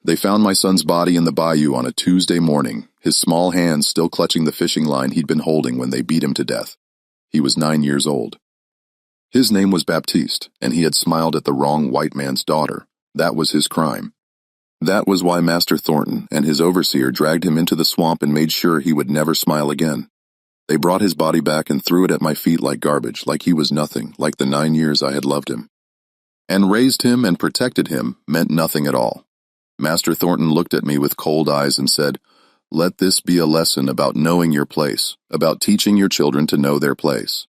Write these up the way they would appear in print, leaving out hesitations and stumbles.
They found my son's body in the bayou on a Tuesday morning, his small hands still clutching the fishing line he'd been holding when they beat him to death. He was 9 years old. His name was Baptiste, and he had smiled at the wrong white man's daughter. That was his crime. That was why Master Thornton and his overseer dragged him into the swamp and made sure he would never smile again. They brought his body back and threw it at my feet like garbage, like he was nothing, like the 9 years I had loved him. And raised him and protected him meant nothing at all. Master Thornton looked at me with cold eyes and said, "Let this be a lesson about knowing your place, about teaching your children to know their place."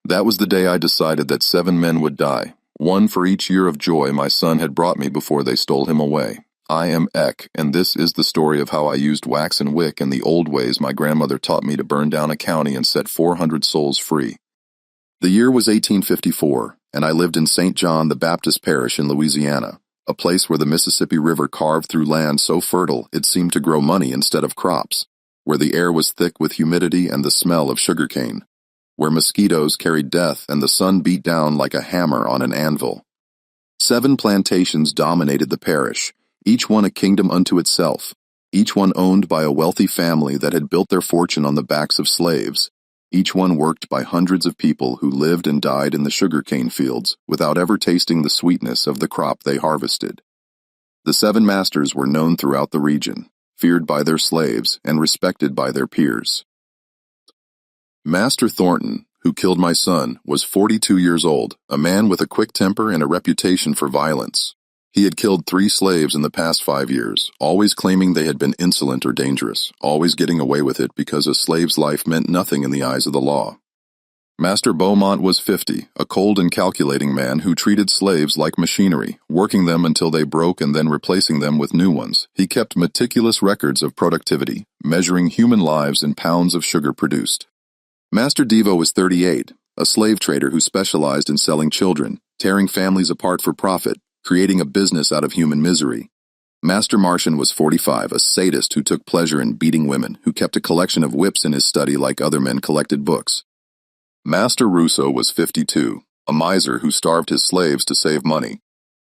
That was the day I decided that 7 men would die, one for each year of joy my son had brought me before they stole him away. I am Eck, and this is the story of how I used wax and wick and the old ways my grandmother taught me to burn down a county and set 400 souls free. The year was 1854, and I lived in St. John the Baptist Parish in Louisiana, a place where the Mississippi River carved through land so fertile it seemed to grow money instead of crops, where the air was thick with humidity and the smell of sugarcane, where mosquitoes carried death and the sun beat down like a hammer on an anvil. 7 plantations dominated the parish, each one a kingdom unto itself, each one owned by a wealthy family that had built their fortune on the backs of slaves, each one worked by hundreds of people who lived and died in the sugarcane fields without ever tasting the sweetness of the crop they harvested. The 7 masters were known throughout the region, feared by their slaves and respected by their peers. Master Thornton, who killed my son, was 42 years old, a man with a quick temper and a reputation for violence. He had killed 3 slaves in the past 5 years, always claiming they had been insolent or dangerous, always getting away with it because a slave's life meant nothing in the eyes of the law. Master Beaumont was 50, a cold and calculating man who treated slaves like machinery, working them until they broke and then replacing them with new ones. He kept meticulous records of productivity, measuring human lives in pounds of sugar produced. Master Devo was 38, a slave trader who specialized in selling children, tearing families apart for profit, creating a business out of human misery. Master Martian was 45, a sadist who took pleasure in beating women, who kept a collection of whips in his study like other men collected books. Master Russo was 52, a miser who starved his slaves to save money,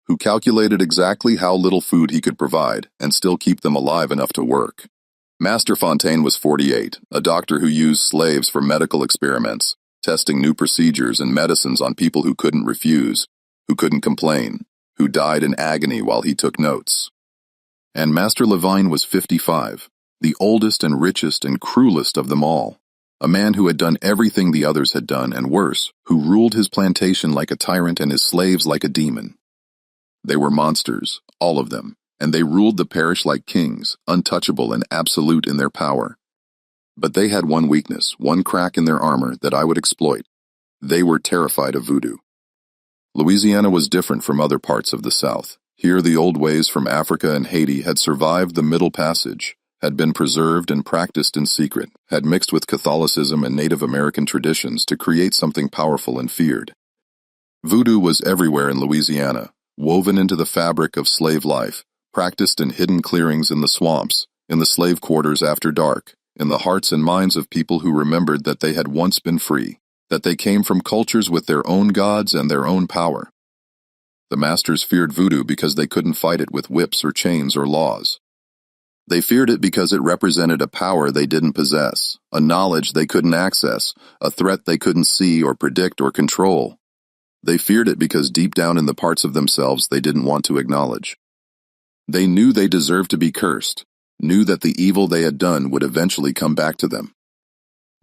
who calculated exactly how little food he could provide and still keep them alive enough to work. Master Fontaine was 48, a doctor who used slaves for medical experiments, testing new procedures and medicines on people who couldn't refuse, who couldn't complain, who died in agony while he took notes. And Master Levine was 55, the oldest and richest and cruelest of them all, a man who had done everything the others had done and worse, who ruled his plantation like a tyrant and his slaves like a demon. They were monsters, all of them, and they ruled the parish like kings, untouchable and absolute in their power. But they had one weakness, one crack in their armor that I would exploit. They were terrified of voodoo. Louisiana was different from other parts of the South. Here the old ways from Africa and Haiti had survived the Middle Passage, had been preserved and practiced in secret, had mixed with Catholicism and Native American traditions to create something powerful and feared. Voodoo was everywhere in Louisiana, woven into the fabric of slave life, practiced in hidden clearings in the swamps, in the slave quarters after dark, in the hearts and minds of people who remembered that they had once been free, that they came from cultures with their own gods and their own power. The masters feared voodoo because they couldn't fight it with whips or chains or laws. They feared it because it represented a power they didn't possess, a knowledge they couldn't access, a threat they couldn't see or predict or control. They feared it because deep down in the parts of themselves they didn't want to acknowledge. They knew they deserved to be cursed, knew that the evil they had done would eventually come back to them.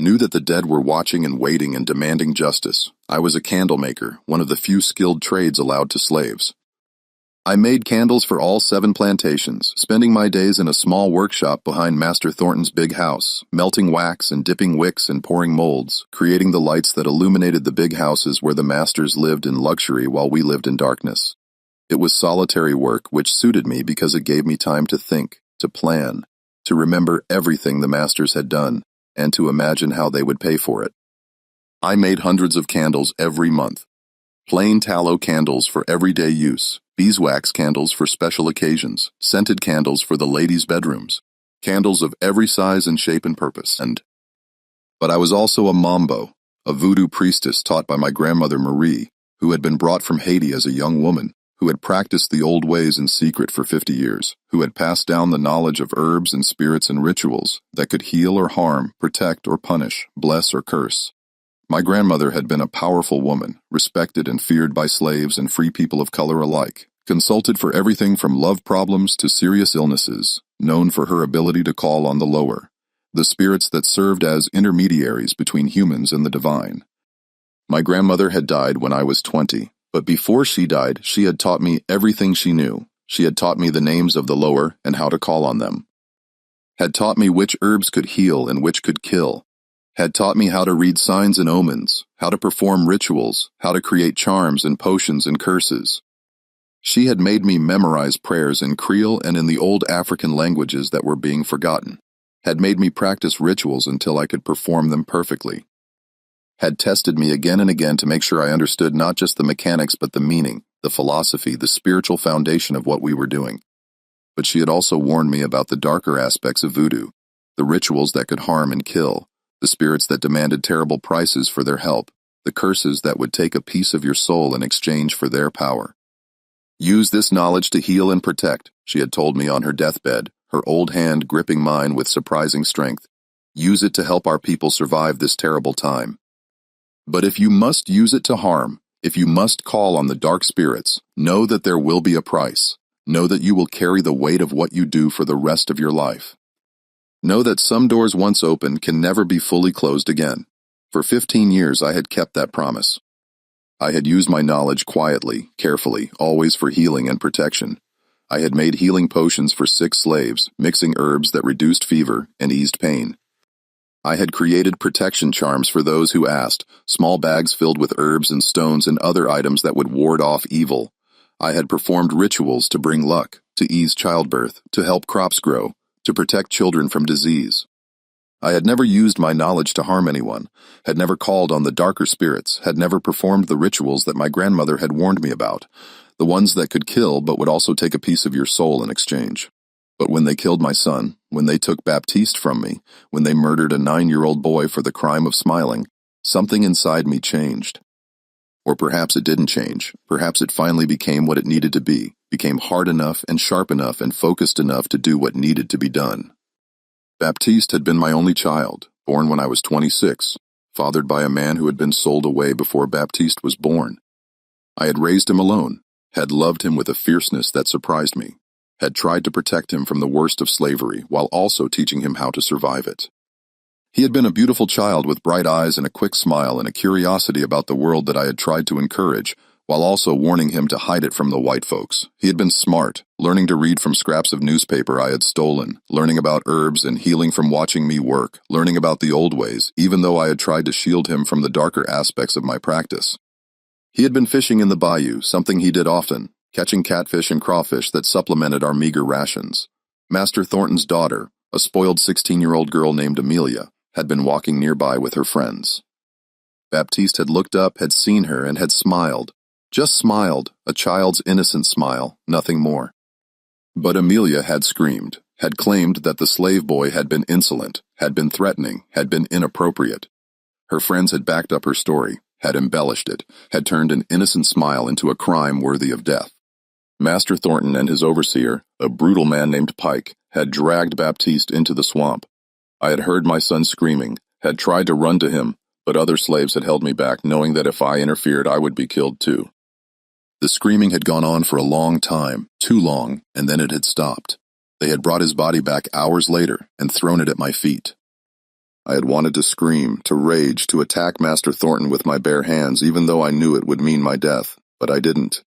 Knew that the dead were watching and waiting and demanding justice. I was a candle maker, one of the few skilled trades allowed to slaves. I made candles for all 7 plantations, spending my days in a small workshop behind Master Thornton's big house, melting wax and dipping wicks and pouring molds, creating the lights that illuminated the big houses where the masters lived in luxury while we lived in darkness. It was solitary work which suited me because it gave me time to think, to plan, to remember everything the masters had done, and to imagine how they would pay for it. I made hundreds of candles every month. Plain tallow candles for everyday use, beeswax candles for special occasions, scented candles for the ladies' bedrooms, candles of every size and shape and purpose. But I was also a mambo, a voodoo priestess taught by my grandmother Marie, who had been brought from Haiti as a young woman, who had practiced the old ways in secret for 50 years, who had passed down the knowledge of herbs and spirits and rituals that could heal or harm, protect or punish, bless or curse. My grandmother had been a powerful woman, respected and feared by slaves and free people of color alike, consulted for everything from love problems to serious illnesses, known for her ability to call on the lower, the spirits that served as intermediaries between humans and the divine. My grandmother had died when I was 20, but before she died, she had taught me everything she knew. She had taught me the names of the lower and how to call on them, had taught me which herbs could heal and which could kill, had taught me how to read signs and omens, how to perform rituals, how to create charms and potions and curses. She had made me memorize prayers in Creole and in the old African languages that were being forgotten, had made me practice rituals until I could perform them perfectly, had tested me again and again to make sure I understood not just the mechanics but the meaning, the philosophy, the spiritual foundation of what we were doing. But she had also warned me about the darker aspects of voodoo, the rituals that could harm and kill, the spirits that demanded terrible prices for their help, the curses that would take a piece of your soul in exchange for their power. Use this knowledge to heal and protect, she had told me on her deathbed, her old hand gripping mine with surprising strength. Use it to help our people survive this terrible time. But if you must use it to harm, if you must call on the dark spirits, know that there will be a price. Know that you will carry the weight of what you do for the rest of your life. Know that some doors once open can never be fully closed again. For 15 years I had kept that promise. I had used my knowledge quietly, carefully, always for healing and protection. I had made healing potions for sick slaves, mixing herbs that reduced fever and eased pain. I had created protection charms for those who asked, small bags filled with herbs and stones and other items that would ward off evil. I had performed rituals to bring luck, to ease childbirth, to help crops grow, to protect children from disease. I had never used my knowledge to harm anyone, had never called on the darker spirits, had never performed the rituals that my grandmother had warned me about, the ones that could kill but would also take a piece of your soul in exchange. But when they killed my son, when they took Baptiste from me, when they murdered a 9-year-old boy for the crime of smiling, something inside me changed. Or perhaps it didn't change. Perhaps it finally became what it needed to be, became hard enough and sharp enough and focused enough to do what needed to be done. Baptiste had been my only child, born when I was 26, fathered by a man who had been sold away before Baptiste was born. I had raised him alone, had loved him with a fierceness that surprised me, had tried to protect him from the worst of slavery while also teaching him how to survive it. He had been a beautiful child with bright eyes and a quick smile and a curiosity about the world that I had tried to encourage, while also warning him to hide it from the white folks. He had been smart, learning to read from scraps of newspaper I had stolen, learning about herbs and healing from watching me work, learning about the old ways, even though I had tried to shield him from the darker aspects of my practice. He had been fishing in the bayou, something he did often, catching catfish and crawfish that supplemented our meager rations. Master Thornton's daughter, a spoiled 16-year-old girl named Amelia, had been walking nearby with her friends. Baptiste had looked up, had seen her, and had smiled. Just smiled, a child's innocent smile, nothing more. But Amelia had screamed, had claimed that the slave boy had been insolent, had been threatening, had been inappropriate. Her friends had backed up her story, had embellished it, had turned an innocent smile into a crime worthy of death. Master Thornton and his overseer, a brutal man named Pike, had dragged Baptiste into the swamp. I had heard my son screaming, had tried to run to him, but other slaves had held me back, knowing that if I interfered, I would be killed too. The screaming had gone on for a long time, too long, and then it had stopped. They had brought his body back hours later and thrown it at my feet. I had wanted to scream, to rage, to attack Master Thornton with my bare hands, even though I knew it would mean my death, but I didn't.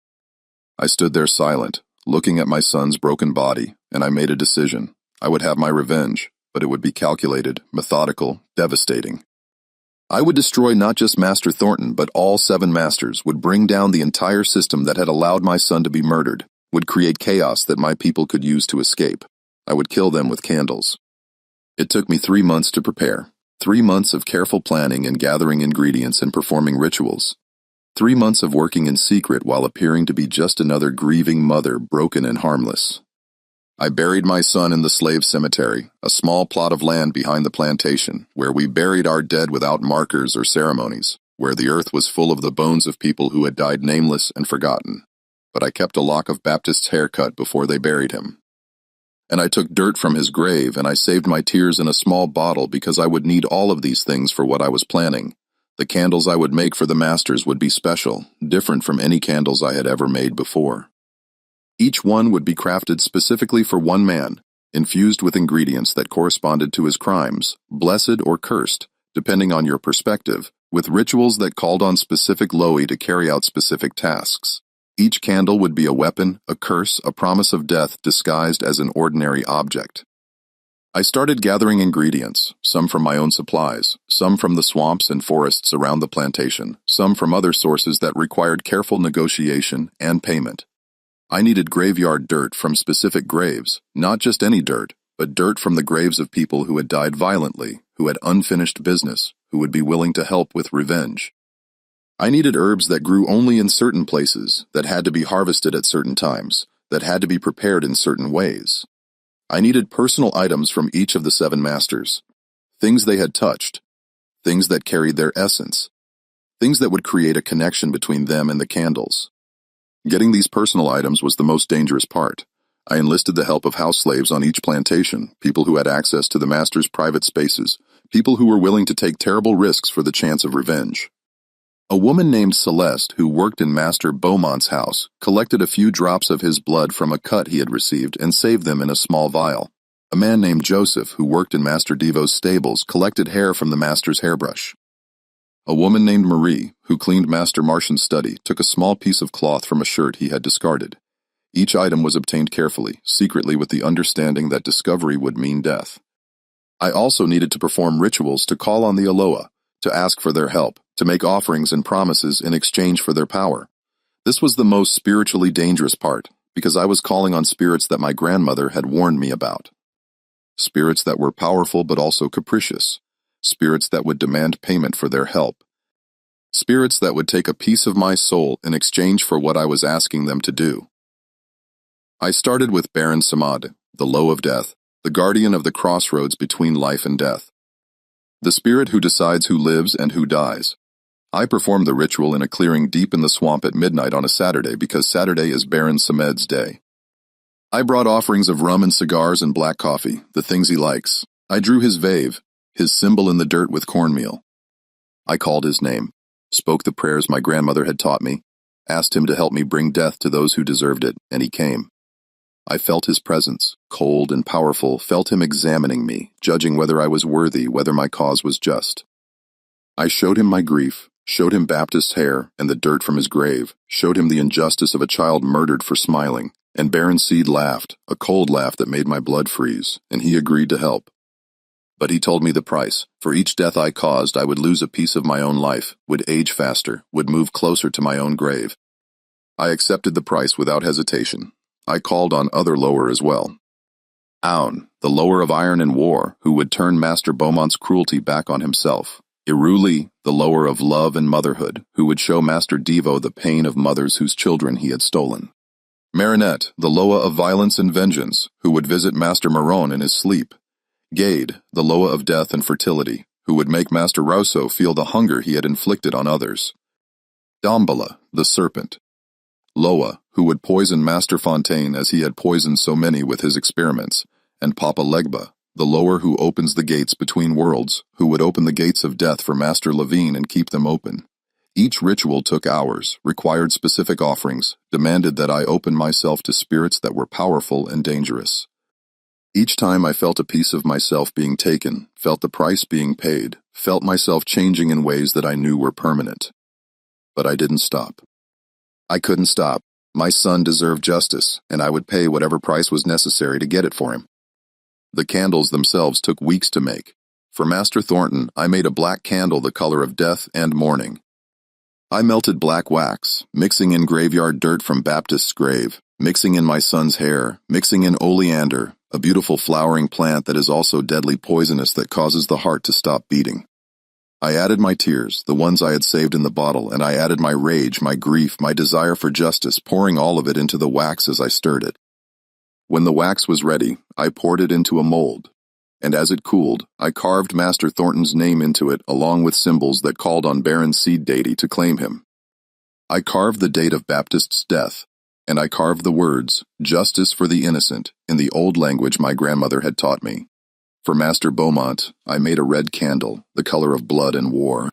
I stood there silent, looking at my son's broken body, and I made a decision. I would have my revenge, but it would be calculated, methodical, devastating. I would destroy not just Master Thornton, but all 7 masters, would bring down the entire system that had allowed my son to be murdered, would create chaos that my people could use to escape. I would kill them with candles. It took me 3 months to prepare, 3 months of careful planning and gathering ingredients and performing rituals. 3 months of working in secret while appearing to be just another grieving mother, broken and harmless. I buried my son in the slave cemetery, a small plot of land behind the plantation, where we buried our dead without markers or ceremonies, where the earth was full of the bones of people who had died nameless and forgotten. but I kept a lock of Baptist's haircut before they buried him. And I took dirt from his grave, and I saved my tears in a small bottle because I would need all of these things for what I was planning. The candles I would make for the masters would be special, different from any candles I had ever made before. Each one would be crafted specifically for one man, infused with ingredients that corresponded to his crimes, blessed or cursed, depending on your perspective, with rituals that called on specific Loi to carry out specific tasks. Each candle would be a weapon, a curse, a promise of death disguised as an ordinary object. I started gathering ingredients, some from my own supplies, some from the swamps and forests around the plantation, some from other sources that required careful negotiation and payment. I needed graveyard dirt from specific graves, not just any dirt, but dirt from the graves of people who had died violently, who had unfinished business, who would be willing to help with revenge. I needed herbs that grew only in certain places, that had to be harvested at certain times, that had to be prepared in certain ways. I needed personal items from each of the 7 masters, things they had touched, things that carried their essence, things that would create a connection between them and the candles. Getting these personal items was the most dangerous part. I enlisted the help of house slaves on each plantation, people who had access to the master's private spaces, people who were willing to take terrible risks for the chance of revenge. A woman named Celeste, who worked in Master Beaumont's house, collected a few drops of his blood from a cut he had received and saved them in a small vial. A man named Joseph, who worked in Master Devo's stables, collected hair from the master's hairbrush. A woman named Marie, who cleaned Master Martian's study, took a small piece of cloth from a shirt he had discarded. Each item was obtained carefully, secretly, with the understanding that discovery would mean death. I also needed to perform rituals to call on the Aloha, to ask for their help, to make offerings and promises in exchange for their power. This was the most spiritually dangerous part, because I was calling on spirits that my grandmother had warned me about. Spirits that were powerful but also capricious. Spirits that would demand payment for their help. Spirits that would take a piece of my soul in exchange for what I was asking them to do. I started with Baron Samad, the Low of Death, the guardian of the crossroads between life and death. The spirit who decides who lives and who dies. I performed the ritual in a clearing deep in the swamp at midnight on a Saturday because Saturday is Baron Samed's day. I brought offerings of rum and cigars and black coffee, the things he likes. I drew his vave, his symbol in the dirt with cornmeal. I called his name, spoke the prayers my grandmother had taught me, asked him to help me bring death to those who deserved it, and he came. I felt his presence, cold and powerful, felt him examining me, judging whether I was worthy, whether my cause was just. I showed him my grief, showed him Baptist's hair and the dirt from his grave, showed him the injustice of a child murdered for smiling, and Baron Seed laughed, a cold laugh that made my blood freeze, and he agreed to help. But he told me the price. For each death I caused, I would lose a piece of my own life, would age faster, would move closer to my own grave. I accepted the price without hesitation. I called on other lower as well. Aun, the lower of iron and war, who would turn Master Beaumont's cruelty back on himself. Iruli, the lower of love and motherhood, who would show Master Devo the pain of mothers whose children he had stolen. Marinette, the Loa of violence and vengeance, who would visit Master Maron in his sleep. Gade, the Loa of death and fertility, who would make Master Rousseau feel the hunger he had inflicted on others. Dambala, the serpent. Loa, who would poison Master Fontaine as he had poisoned so many with his experiments, and Papa Legba, the lower who opens the gates between worlds, who would open the gates of death for Master Levine and keep them open. Each ritual took hours, required specific offerings, demanded that I open myself to spirits that were powerful and dangerous. Each time I felt a piece of myself being taken, felt the price being paid, felt myself changing in ways that I knew were permanent. But I didn't stop. I couldn't stop. My son deserved justice, and I would pay whatever price was necessary to get it for him. The candles themselves took weeks to make. For Master Thornton, I made a black candle the color of death and mourning. I melted black wax, mixing in graveyard dirt from Baptist's grave, mixing in my son's hair, mixing in oleander, a beautiful flowering plant that is also deadly poisonous that causes the heart to stop beating. I added my tears, the ones I had saved in the bottle, and I added my rage, my grief, my desire for justice, pouring all of it into the wax as I stirred it. When the wax was ready, I poured it into a mold, and as it cooled, I carved Master Thornton's name into it along with symbols that called on Baron Seed deity to claim him. I carved the date of Baptist's death, and I carved the words, "Justice for the innocent," in the old language my grandmother had taught me. For Master Beaumont, I made a red candle, the color of blood and war.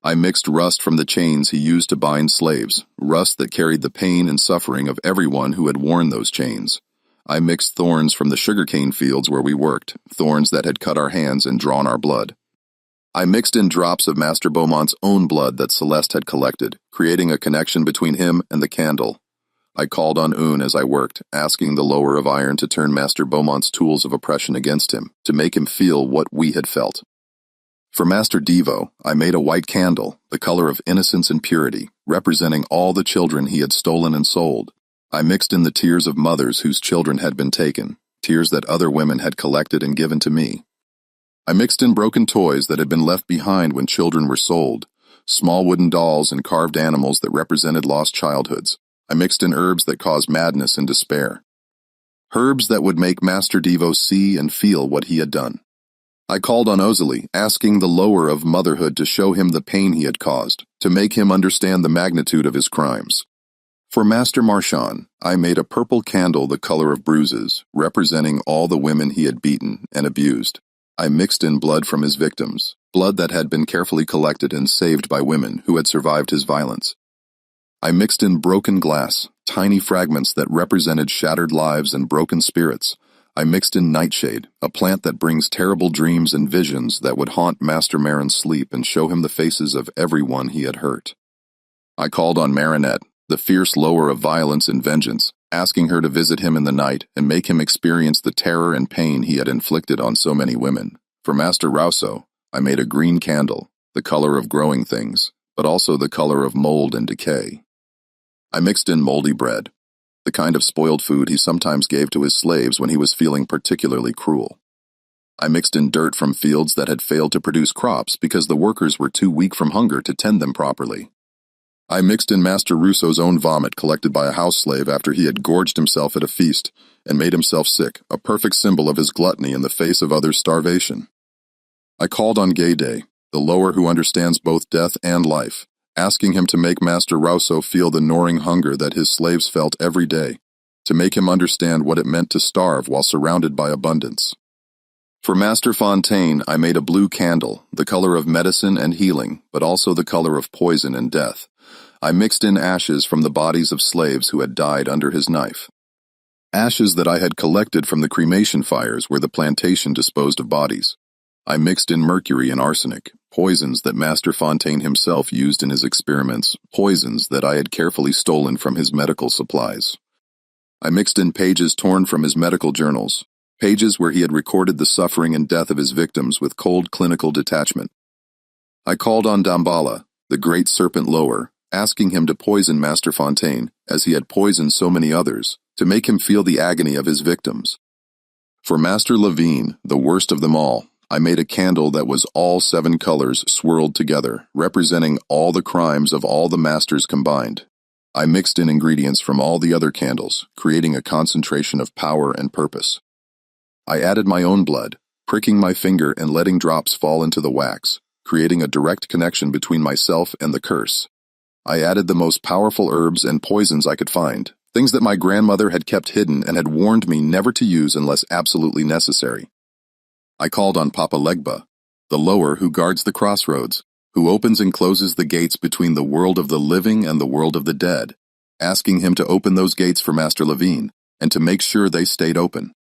I mixed rust from the chains he used to bind slaves, rust that carried the pain and suffering of everyone who had worn those chains. I mixed thorns from the sugarcane fields where we worked, thorns that had cut our hands and drawn our blood. I mixed in drops of Master Beaumont's own blood that Celeste had collected, creating a connection between him and the candle. I called on Un as I worked, asking the lower of iron to turn Master Beaumont's tools of oppression against him, to make him feel what we had felt. For Master Devo, I made a white candle, the color of innocence and purity, representing all the children he had stolen and sold. I mixed in the tears of mothers whose children had been taken, tears that other women had collected and given to me. I mixed in broken toys that had been left behind when children were sold, small wooden dolls and carved animals that represented lost childhoods. I mixed in herbs that caused madness and despair. Herbs that would make Master Devo see and feel what he had done. I called on Ozili, asking the lower of motherhood to show him the pain he had caused, to make him understand the magnitude of his crimes. For Master Marchand, I made a purple candle the color of bruises, representing all the women he had beaten and abused. I mixed in blood from his victims, blood that had been carefully collected and saved by women who had survived his violence. I mixed in broken glass, tiny fragments that represented shattered lives and broken spirits. I mixed in nightshade, a plant that brings terrible dreams and visions that would haunt Master Marin's sleep and show him the faces of everyone he had hurt. I called on Marinette, the fierce lower of violence and vengeance, asking her to visit him in the night and make him experience the terror and pain he had inflicted on so many women. For Master Rousseau, I made a green candle, the color of growing things, but also the color of mold and decay. I mixed in moldy bread, the kind of spoiled food he sometimes gave to his slaves when he was feeling particularly cruel. I mixed in dirt from fields that had failed to produce crops because the workers were too weak from hunger to tend them properly. I mixed in Master Rousseau's own vomit collected by a house slave after he had gorged himself at a feast and made himself sick, a perfect symbol of his gluttony in the face of others' starvation. I called on Gayday, the lower who understands both death and life, asking him to make Master Rousseau feel the gnawing hunger that his slaves felt every day, to make him understand what it meant to starve while surrounded by abundance. For Master Fontaine, I made a blue candle, the color of medicine and healing, but also the color of poison and death. I mixed in ashes from the bodies of slaves who had died under his knife. Ashes that I had collected from the cremation fires where the plantation disposed of bodies. I mixed in mercury and arsenic, poisons that Master Fontaine himself used in his experiments, poisons that I had carefully stolen from his medical supplies. I mixed in pages torn from his medical journals, pages where he had recorded the suffering and death of his victims with cold clinical detachment. I called on Damballa, the great serpent lower, asking him to poison Master Fontaine, as he had poisoned so many others, to make him feel the agony of his victims. For Master Levine, the worst of them all, I made a candle that was all 7 colors swirled together, representing all the crimes of all the masters combined. I mixed in ingredients from all the other candles, creating a concentration of power and purpose. I added my own blood, pricking my finger and letting drops fall into the wax, creating a direct connection between myself and the curse. I added the most powerful herbs and poisons I could find, things that my grandmother had kept hidden and had warned me never to use unless absolutely necessary. I called on Papa Legba, the lower who guards the crossroads, who opens and closes the gates between the world of the living and the world of the dead, asking him to open those gates for Master Levine and to make sure they stayed open,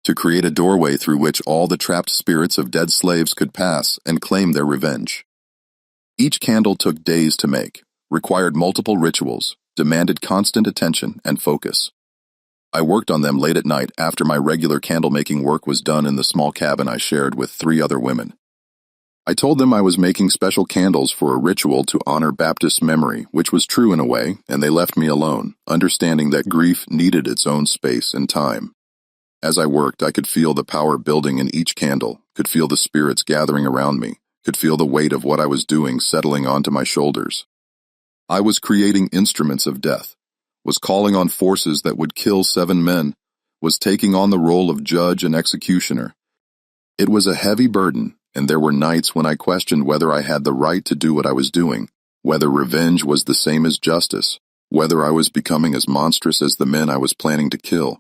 to create a doorway through which all the trapped spirits of dead slaves could pass and claim their revenge. Each candle took days to make, required multiple rituals, demanded constant attention and focus. I worked on them late at night after my regular candle-making work was done in the small cabin I shared with 3 other women. I told them I was making special candles for a ritual to honor Baptist's memory, which was true in a way, and they left me alone, understanding that grief needed its own space and time. As I worked, I could feel the power building in each candle, could feel the spirits gathering around me, could feel the weight of what I was doing settling onto my shoulders. I was creating instruments of death, was calling on forces that would kill 7 men, was taking on the role of judge and executioner. It was a heavy burden, and there were nights when I questioned whether I had the right to do what I was doing, whether revenge was the same as justice, whether I was becoming as monstrous as the men I was planning to kill.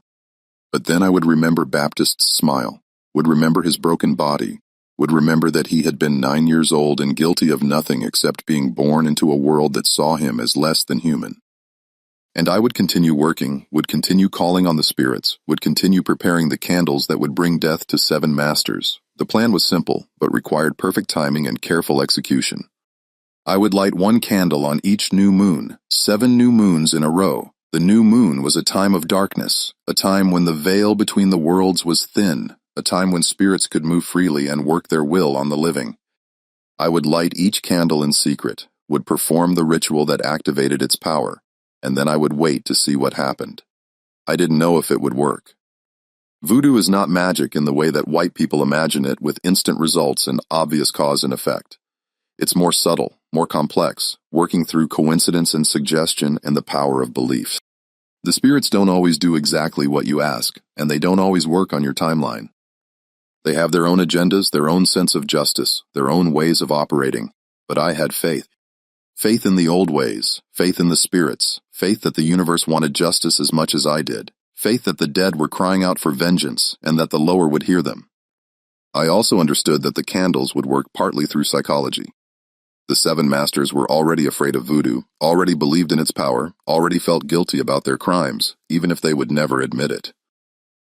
But then I would remember Baptist's smile, would remember his broken body, would remember that he had been 9 years old and guilty of nothing except being born into a world that saw him as less than human. And I would continue working, would continue calling on the spirits, would continue preparing the candles that would bring death to 7 masters. The plan was simple, but required perfect timing and careful execution. I would light 1 candle on each new moon, 7 new moons in a row. The new moon was a time of darkness, a time when the veil between the worlds was thin, a time when spirits could move freely and work their will on the living. I would light each candle in secret, would perform the ritual that activated its power, and then I would wait to see what happened. I didn't know if it would work. Voodoo is not magic in the way that white people imagine it, with instant results and obvious cause and effect. It's more subtle, more complex, working through coincidence and suggestion and the power of belief. The spirits don't always do exactly what you ask, and they don't always work on your timeline. They have their own agendas, their own sense of justice, their own ways of operating. But I had faith. Faith in the old ways, faith in the spirits, faith that the universe wanted justice as much as I did, faith that the dead were crying out for vengeance and that the lower would hear them. I also understood that the candles would work partly through psychology. The 7 masters were already afraid of voodoo, already believed in its power, already felt guilty about their crimes, even if they would never admit it.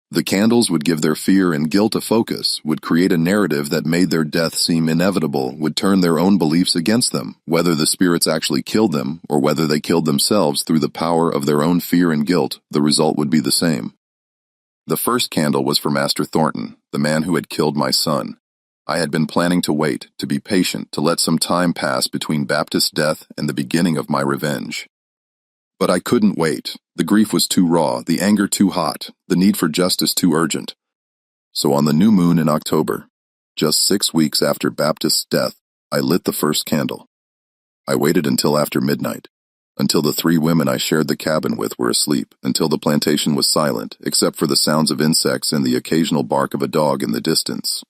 The candles would give their fear and guilt a focus, would create a narrative that made their death seem inevitable, would turn their own beliefs against them, whether the spirits actually killed them or whether they killed themselves through the power of their own fear and guilt, the result would be the same. The first candle was for Master Thornton, the man who had killed my son. I had been planning to wait, to be patient, to let some time pass between Baptist's death and the beginning of my revenge. But I couldn't wait. The grief was too raw, the anger too hot, the need for justice too urgent. So on the new moon in October, just 6 weeks after Baptist's death, I lit the first candle. I waited until after midnight, until the 3 women I shared the cabin with were asleep, until the plantation was silent, except for the sounds of insects and the occasional bark of a dog in the distance.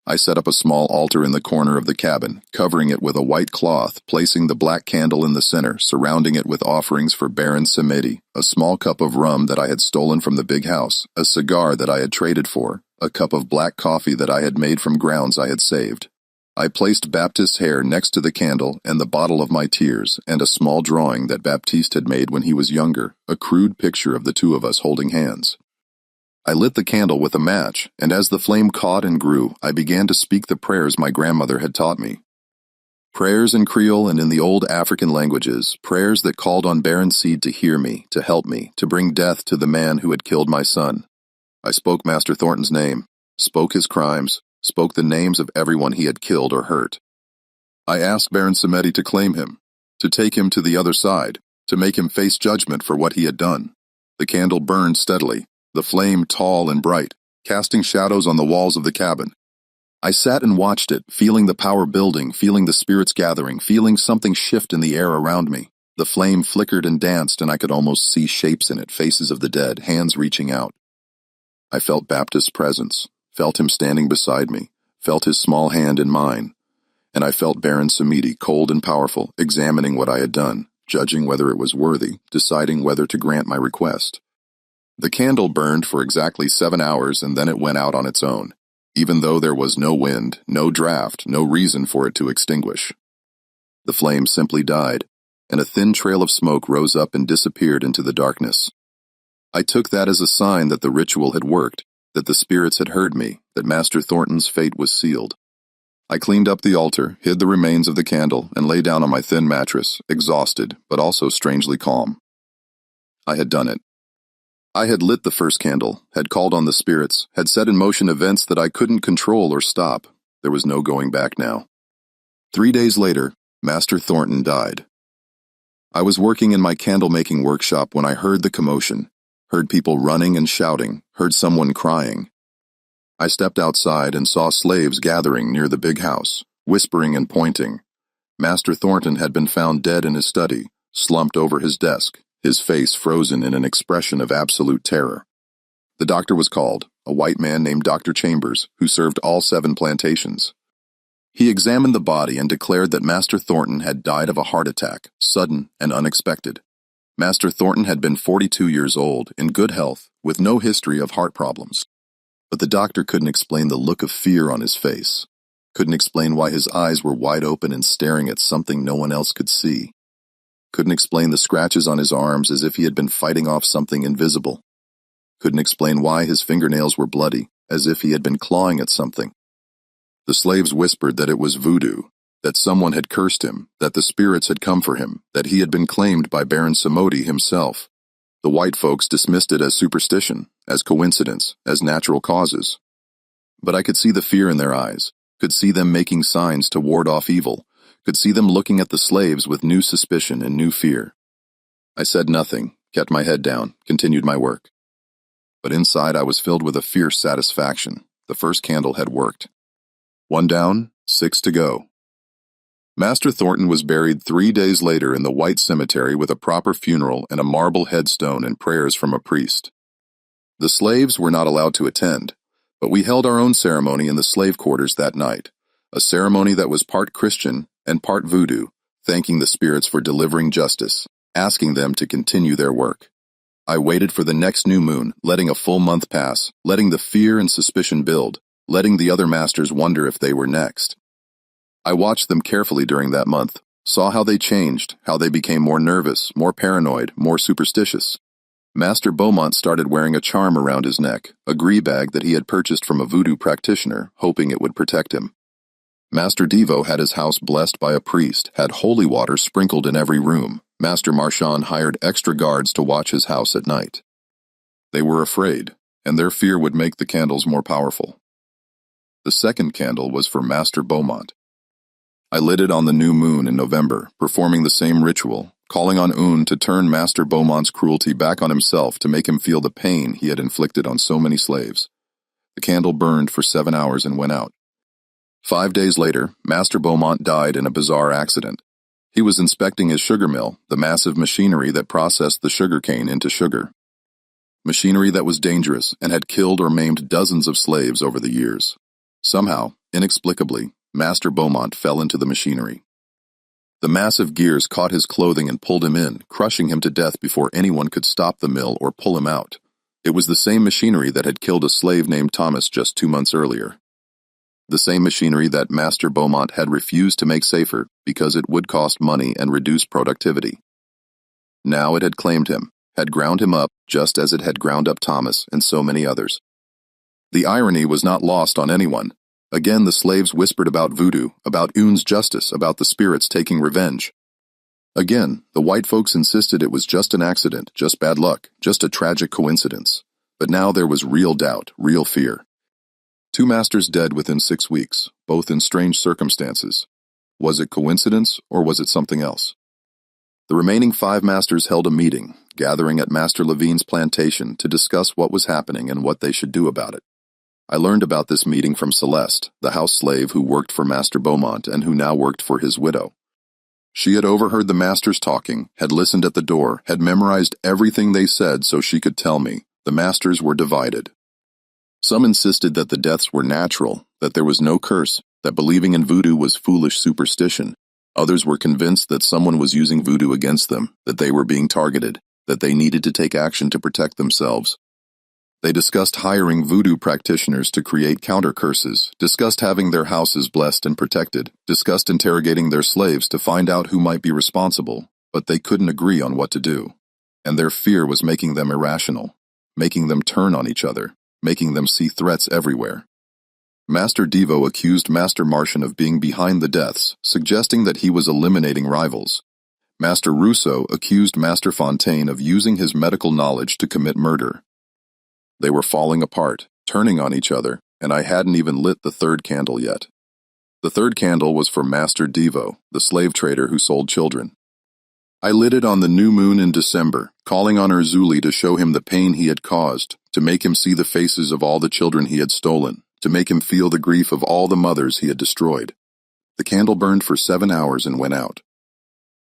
I set up a small altar in the corner of the cabin, covering it with a white cloth, placing the black candle in the center, surrounding it with offerings for Baron Samedi, a small cup of rum that I had stolen from the big house, a cigar that I had traded for, a cup of black coffee that I had made from grounds I had saved. I placed Baptist's hair next to the candle and the bottle of my tears, and a small drawing that Baptiste had made when he was younger, a crude picture of the 2 of us holding hands. I lit the candle with a match, and as the flame caught and grew, I began to speak the prayers my grandmother had taught me. Prayers in Creole and in the old African languages, prayers that called on Baron Seed to hear me, to help me, to bring death to the man who had killed my son. I spoke Master Thornton's name, spoke his crimes, spoke the names of everyone he had killed or hurt. I asked Baron Samedi to claim him, to take him to the other side, to make him face judgment for what he had done. The candle burned steadily, the flame tall and bright, casting shadows on the walls of the cabin. I sat and watched it, feeling the power building, feeling the spirits gathering, feeling something shift in the air around me. The flame flickered and danced, and I could almost see shapes in it, faces of the dead, hands reaching out. I felt Baptist's presence, felt him standing beside me, felt his small hand in mine, and I felt Baron Samedi, cold and powerful, examining what I had done, judging whether it was worthy, deciding whether to grant my request. The candle burned for exactly 7 hours, and then it went out on its own, even though there was no wind, no draft, no reason for it to extinguish. The flame simply died, and a thin trail of smoke rose up and disappeared into the darkness. I took that as a sign that the ritual had worked, that the spirits had heard me, that Master Thornton's fate was sealed. I cleaned up the altar, hid the remains of the candle, and lay down on my thin mattress, exhausted, but also strangely calm. I had done it. I had lit the first candle, had called on the spirits, had set in motion events that I couldn't control or stop. There was no going back now. 3 days later, Master Thornton died. I was working in my candle-making workshop when I heard the commotion, heard people running and shouting, heard someone crying. I stepped outside and saw slaves gathering near the big house, whispering and pointing. Master Thornton had been found dead in his study, slumped over his desk, his face frozen in an expression of absolute terror. The doctor was called, a white man named Dr. Chambers, who served all 7 plantations. He examined the body and declared that Master Thornton had died of a heart attack, sudden and unexpected. Master Thornton had been 42 years old, in good health, with no history of heart problems. But the doctor couldn't explain the look of fear on his face, couldn't explain why his eyes were wide open and staring at something no one else could see, couldn't explain the scratches on his arms as if he had been fighting off something invisible, couldn't explain why his fingernails were bloody, as if he had been clawing at something. The slaves whispered that it was voodoo, that someone had cursed him, that the spirits had come for him, that he had been claimed by Baron Samodi himself. The white folks dismissed it as superstition, as coincidence, as natural causes. But I could see the fear in their eyes, could see them making signs to ward off evil, could see them looking at the slaves with new suspicion and new fear. I said nothing, kept my head down, continued my work. But inside I was filled with a fierce satisfaction. The first candle had worked. 1 down, 6 to go. Master Thornton was buried 3 days later in the white cemetery with a proper funeral and a marble headstone and prayers from a priest. The slaves were not allowed to attend, but we held our own ceremony in the slave quarters that night, a ceremony that was part Christian and part voodoo, thanking the spirits for delivering justice, asking them to continue their work. I waited for the next new moon, letting a full month pass, letting the fear and suspicion build, letting the other masters wonder if they were next. I watched them carefully during that month, saw how they changed, how they became more nervous, more paranoid, more superstitious. Master Beaumont started wearing a charm around his neck, a gree bag that he had purchased from a voodoo practitioner, hoping it would protect him. Master Devo had his house blessed by a priest, had holy water sprinkled in every room. Master Marchand hired extra guards to watch his house at night. They were afraid, and their fear would make the candles more powerful. The second candle was for Master Beaumont. I lit it on the new moon in November, performing the same ritual, calling on Un to turn Master Beaumont's cruelty back on himself to make him feel the pain he had inflicted on so many slaves. The candle burned for 7 hours and went out. 5 days later, Master Beaumont died in a bizarre accident. He was inspecting his sugar mill, the massive machinery that processed the sugar cane into sugar. Machinery that was dangerous and had killed or maimed dozens of slaves over the years. Somehow, inexplicably, Master Beaumont fell into the machinery. The massive gears caught his clothing and pulled him in, crushing him to death before anyone could stop the mill or pull him out. It was the same machinery that had killed a slave named Thomas just 2 months earlier. The same machinery that Master Beaumont had refused to make safer because it would cost money and reduce productivity. Now it had claimed him, had ground him up just as it had ground up Thomas and so many others. The irony was not lost on anyone. Again the slaves whispered about voodoo, about Un's justice, about the spirits taking revenge. Again, the white folks insisted it was just an accident, just bad luck, just a tragic coincidence. But now there was real doubt, real fear. 2 masters dead within 6 weeks, both in strange circumstances. Was it coincidence, or was it something else? The remaining 5 masters held a meeting, gathering at Master Levine's plantation to discuss what was happening and what they should do about it. I learned about this meeting from Celeste, the house slave who worked for Master Beaumont and who now worked for his widow. She had overheard the masters talking, had listened at the door, had memorized everything they said so she could tell me. The masters were divided. Some insisted that the deaths were natural, that there was no curse, that believing in voodoo was foolish superstition. Others were convinced that someone was using voodoo against them, that they were being targeted, that they needed to take action to protect themselves. They discussed hiring voodoo practitioners to create counter-curses, discussed having their houses blessed and protected, discussed interrogating their slaves to find out who might be responsible, but they couldn't agree on what to do. And their fear was making them irrational, making them turn on each other, making them see threats everywhere. Master Devo accused Master Marchand of being behind the deaths, suggesting that he was eliminating rivals. Master Rousseau accused Master Fontaine of using his medical knowledge to commit murder. They were falling apart, turning on each other, and I hadn't even lit the 3rd candle yet. The 3rd candle was for Master Devo, the slave trader who sold children. I lit it on the new moon in December, calling on Erzuli to show him the pain he had caused, to make him see the faces of all the children he had stolen, to make him feel the grief of all the mothers he had destroyed. The candle burned for 7 hours and went out.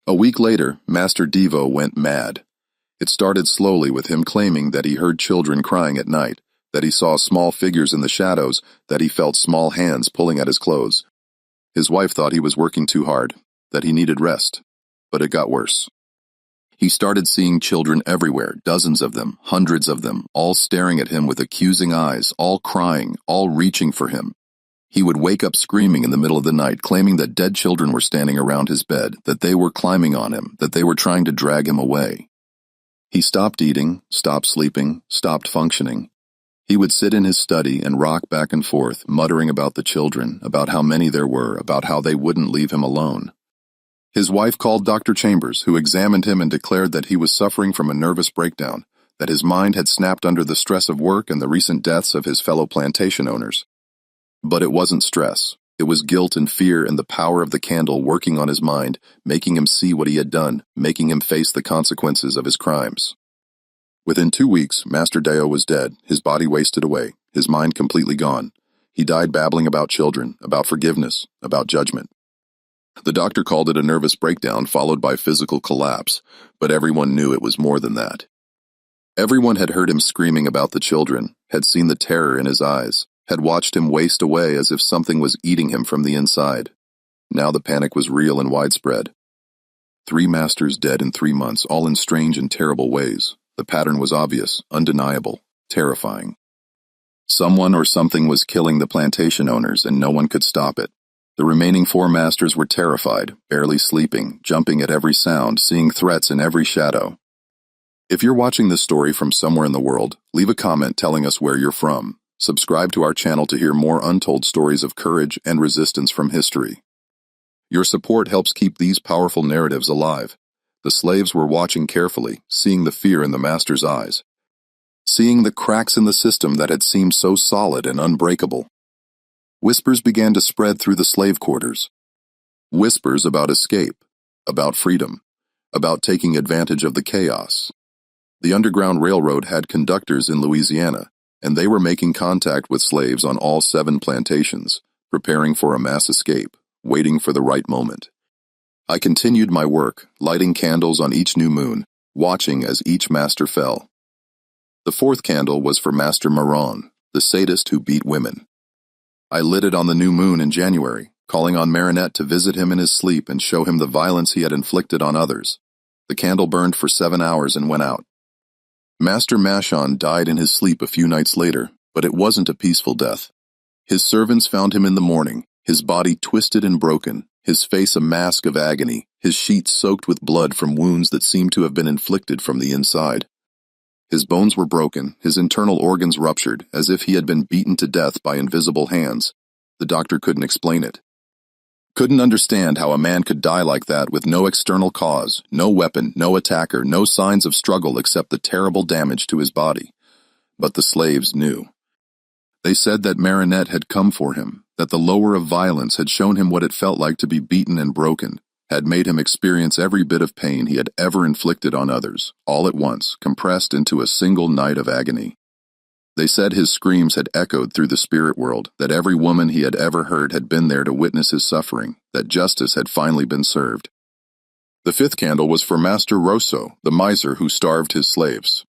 A week later, Master Devo went mad. It started slowly with him claiming that he heard children crying at night, that he saw small figures in the shadows, that he felt small hands pulling at his clothes. His wife thought he was working too hard, that he needed rest. But it got worse. He started seeing children everywhere, dozens of them, hundreds of them, all staring at him with accusing eyes, all crying, all reaching for him. He would wake up screaming in the middle of the night, claiming that dead children were standing around his bed, that they were climbing on him, that they were trying to drag him away. He stopped eating, stopped sleeping, stopped functioning. He would sit in his study and rock back and forth, muttering about the children, about how many there were, about how they wouldn't leave him alone. His wife called Dr. Chambers, who examined him and declared that he was suffering from a nervous breakdown, that his mind had snapped under the stress of work and the recent deaths of his fellow plantation owners. But it wasn't stress. It was guilt and fear and the power of the candle working on his mind, making him see what he had done, making him face the consequences of his crimes. Within 2 weeks, Master Deo was dead, his body wasted away, his mind completely gone. He died babbling about children, about forgiveness, about judgment. The doctor called it a nervous breakdown followed by physical collapse, but everyone knew it was more than that. Everyone had heard him screaming about the children, had seen the terror in his eyes, had watched him waste away as if something was eating him from the inside. Now the panic was real and widespread. 3 masters dead in 3 months, all in strange and terrible ways. The pattern was obvious, undeniable, terrifying. Someone or something was killing the plantation owners, and no one could stop it. The remaining 4 masters were terrified, barely sleeping, jumping at every sound, seeing threats in every shadow. If you're watching this story from somewhere in the world, leave a comment telling us where you're from. Subscribe to our channel to hear more untold stories of courage and resistance from history. Your support helps keep these powerful narratives alive. The slaves were watching carefully, seeing the fear in the master's eyes, seeing the cracks in the system that had seemed so solid and unbreakable. Whispers began to spread through the slave quarters. Whispers about escape, about freedom, about taking advantage of the chaos. The Underground Railroad had conductors in Louisiana, and they were making contact with slaves on all 7 plantations, preparing for a mass escape, waiting for the right moment. I continued my work, lighting candles on each new moon, watching as each master fell. The 4th candle was for Master Marron, the sadist who beat women. I lit it on the new moon in January, calling on Marinette to visit him in his sleep and show him the violence he had inflicted on others. The candle burned for 7 hours and went out. Master Machon died in his sleep a few nights later, but it wasn't a peaceful death. His servants found him in the morning, his body twisted and broken, his face a mask of agony, his sheets soaked with blood from wounds that seemed to have been inflicted from the inside. His bones were broken, his internal organs ruptured, as if he had been beaten to death by invisible hands. The doctor couldn't explain it. Couldn't understand how a man could die like that with no external cause, no weapon, no attacker, no signs of struggle except the terrible damage to his body. But the slaves knew. They said that Marinette had come for him, that the lower of violence had shown him what it felt like to be beaten and broken, had made him experience every bit of pain he had ever inflicted on others, all at once, compressed into a single night of agony. They said his screams had echoed through the spirit world, that every woman he had ever heard had been there to witness his suffering, that justice had finally been served. The 5th candle was for Master Rosso, the miser who starved his slaves.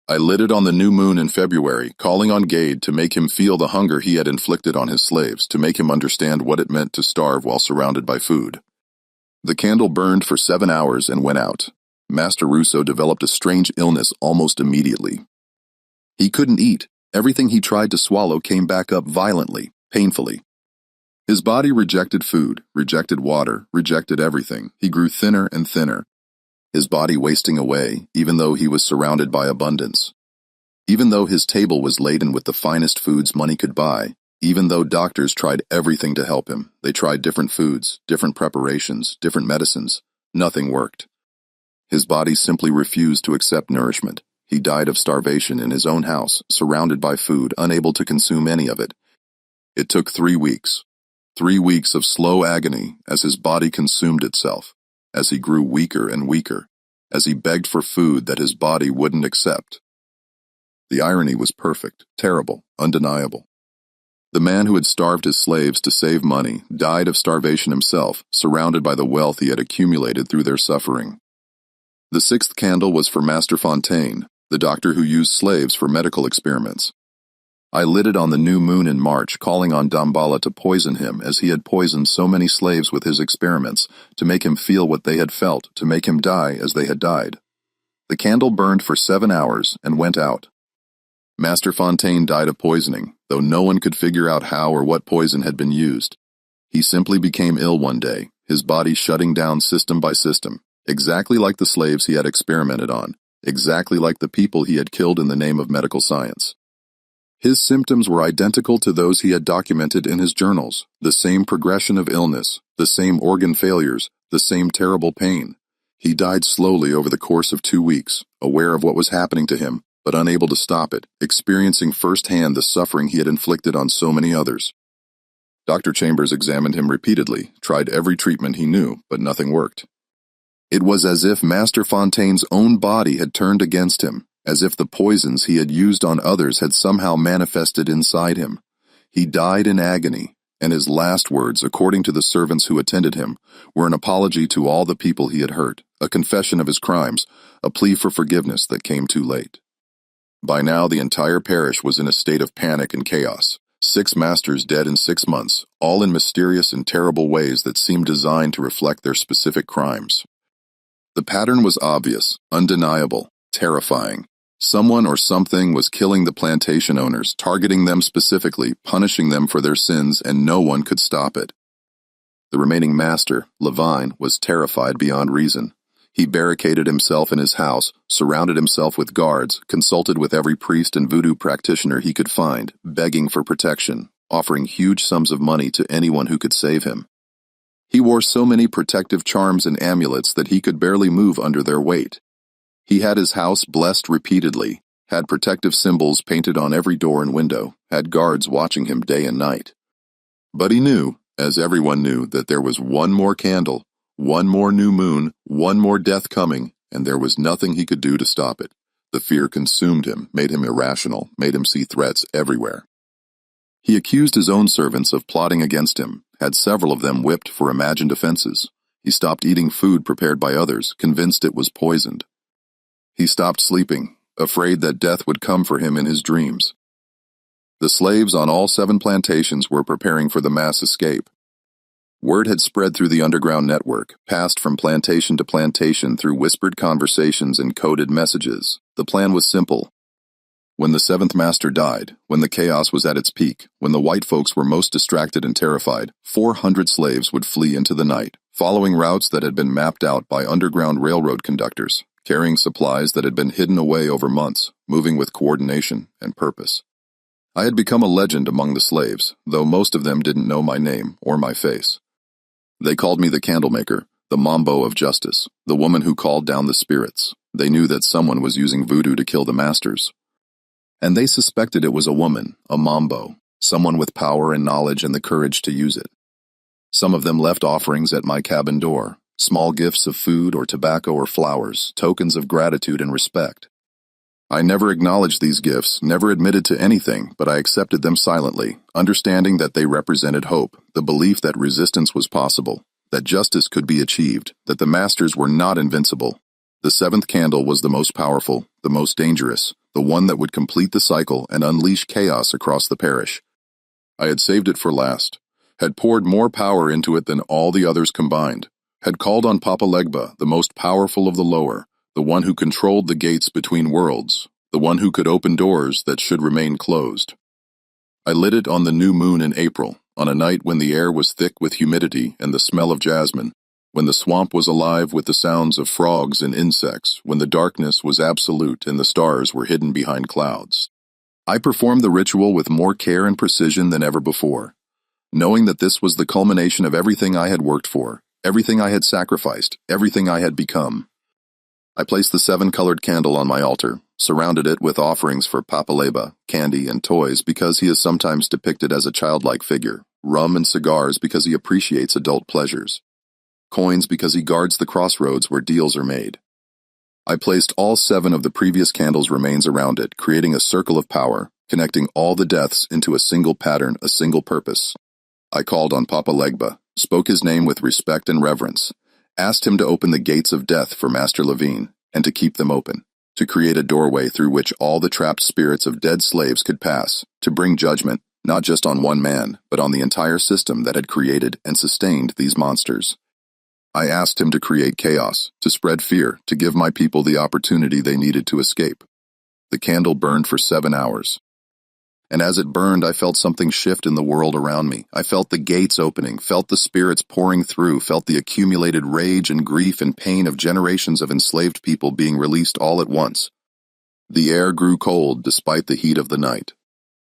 I lit it on the new moon in February, calling on Gade to make him feel the hunger he had inflicted on his slaves, to make him understand what it meant to starve while surrounded by food. The candle burned for 7 hours and went out. Master Russo developed a strange illness almost immediately. He couldn't eat. Everything he tried to swallow came back up violently, painfully. His body rejected food, rejected water, rejected everything. He grew thinner and thinner, his body wasting away, even though he was surrounded by abundance. Even though his table was laden with the finest foods money could buy, even though doctors tried everything to help him, they tried different foods, different preparations, different medicines, nothing worked. His body simply refused to accept nourishment. He died of starvation in his own house, surrounded by food, unable to consume any of it. It took 3 weeks. 3 weeks of slow agony as his body consumed itself, as he grew weaker and weaker, as he begged for food that his body wouldn't accept. The irony was perfect, terrible, undeniable. The man who had starved his slaves to save money died of starvation himself, surrounded by the wealth he had accumulated through their suffering. The 6th candle was for Master Fontaine, the doctor who used slaves for medical experiments. I lit it on the new moon in March, calling on Damballa to poison him as he had poisoned so many slaves with his experiments, to make him feel what they had felt, to make him die as they had died, The candle burned for 7 hours and went out. Master Fontaine died of poisoning, though no one could figure out how or what poison had been used. He simply became ill one day, his body shutting down system by system, exactly like the slaves he had experimented on, exactly like the people he had killed in the name of medical science. His symptoms were identical to those he had documented in his journals, the same progression of illness, the same organ failures, the same terrible pain. He died slowly over the course of 2 weeks, aware of what was happening to him, but unable to stop it, experiencing firsthand the suffering he had inflicted on so many others. Dr. Chambers examined him repeatedly, tried every treatment he knew, but nothing worked. It was as if Master Fontaine's own body had turned against him, as if the poisons he had used on others had somehow manifested inside him. He died in agony, and his last words, according to the servants who attended him, were an apology to all the people he had hurt, a confession of his crimes, a plea for forgiveness that came too late. By now, the entire parish was in a state of panic and chaos. 6 masters dead in 6 months, all in mysterious and terrible ways that seemed designed to reflect their specific crimes. The pattern was obvious, undeniable, terrifying. Someone or something was killing the plantation owners, targeting them specifically, punishing them for their sins, and no one could stop it. The remaining master, Levine, was terrified beyond reason. He barricaded himself in his house, surrounded himself with guards, consulted with every priest and voodoo practitioner he could find, begging for protection, offering huge sums of money to anyone who could save him. He wore so many protective charms and amulets that he could barely move under their weight. He had his house blessed repeatedly, had protective symbols painted on every door and window, had guards watching him day and night. But he knew, as everyone knew, that there was one more candle, one more new moon, one more death coming, and there was nothing he could do to stop it. The fear consumed him, made him irrational, made him see threats everywhere. He accused his own servants of plotting against him, had several of them whipped for imagined offenses. He stopped eating food prepared by others, convinced it was poisoned. He stopped sleeping, afraid that death would come for him in his dreams. The slaves on all 7 plantations were preparing for the mass escape. Word had spread through the underground network, passed from plantation to plantation through whispered conversations and coded messages. The plan was simple. When the 7th master died, when the chaos was at its peak, when the white folks were most distracted and terrified, 400 slaves would flee into the night, following routes that had been mapped out by underground railroad conductors, carrying supplies that had been hidden away over months, moving with coordination and purpose. I had become a legend among the slaves, though most of them didn't know my name or my face. They called me the Candlemaker, the Mambo of Justice, the woman who called down the spirits. They knew that someone was using voodoo to kill the masters. And they suspected it was a woman, a Mambo, someone with power and knowledge and the courage to use it. Some of them left offerings at my cabin door, small gifts of food or tobacco or flowers, tokens of gratitude and respect. I never acknowledged these gifts, never admitted to anything, but I accepted them silently, understanding that they represented hope, the belief that resistance was possible, that justice could be achieved, that the masters were not invincible. The 7th candle was the most powerful, the most dangerous, the one that would complete the cycle and unleash chaos across the parish. I had saved it for last, had poured more power into it than all the others combined, had called on Papa Legba, the most powerful of the lower, the one who controlled the gates between worlds, the one who could open doors that should remain closed. I lit it on the new moon in April, on a night when the air was thick with humidity and the smell of jasmine, when the swamp was alive with the sounds of frogs and insects, when the darkness was absolute and the stars were hidden behind clouds. I performed the ritual with more care and precision than ever before, knowing that this was the culmination of everything I had worked for, everything I had sacrificed, everything I had become. I placed the 7-colored candle on my altar, surrounded it with offerings for Papa Leba, candy, and toys because he is sometimes depicted as a childlike figure, rum and cigars because he appreciates adult pleasures, coins because he guards the crossroads where deals are made. I placed all 7 of the previous candles' remains around it, creating a circle of power, connecting all the deaths into a single pattern, a single purpose. I called on Papa Legba, spoke his name with respect and reverence, asked him to open the gates of death for Master Levine, and to keep them open, to create a doorway through which all the trapped spirits of dead slaves could pass, to bring judgment, not just on one man, but on the entire system that had created and sustained these monsters. I asked him to create chaos, to spread fear, to give my people the opportunity they needed to escape. The candle burned for 7 hours. And as it burned, I felt something shift in the world around me. I felt the gates opening, felt the spirits pouring through, felt the accumulated rage and grief and pain of generations of enslaved people being released all at once. The air grew cold despite the heat of the night.